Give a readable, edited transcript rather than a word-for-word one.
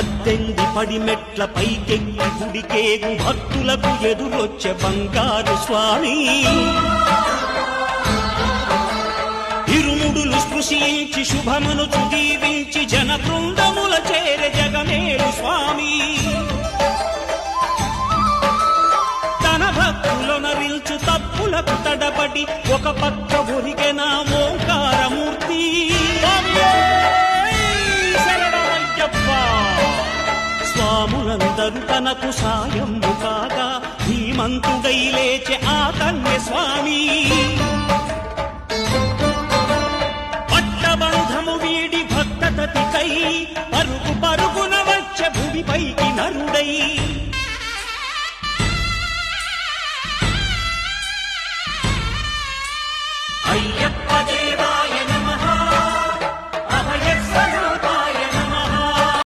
18 పడిమెట్ల పైకెక్కి గుడికేగు భక్తులకు ఎదురొచ్చే బంగారు స్వామి ఇరుముడులు స్పృశించి శుభమును దీవించి జన బృందముల చేరే జగమేలు స్వామి తన భక్తులొనరిల్చు తప్పులకు తడబడి ఒక పక్క ఒరిగెన ఓంకారమూర్తి స్వాములందరూ తనకు సాయము కాగా ధీమంతుడై లేచె ఆ కన్య స్వామి పట్టబంధము వీడి భక్తతతికై పరుగు పరుగున వచ్చె భూమిపైకి నరుడై అయ్యప్ప దేవా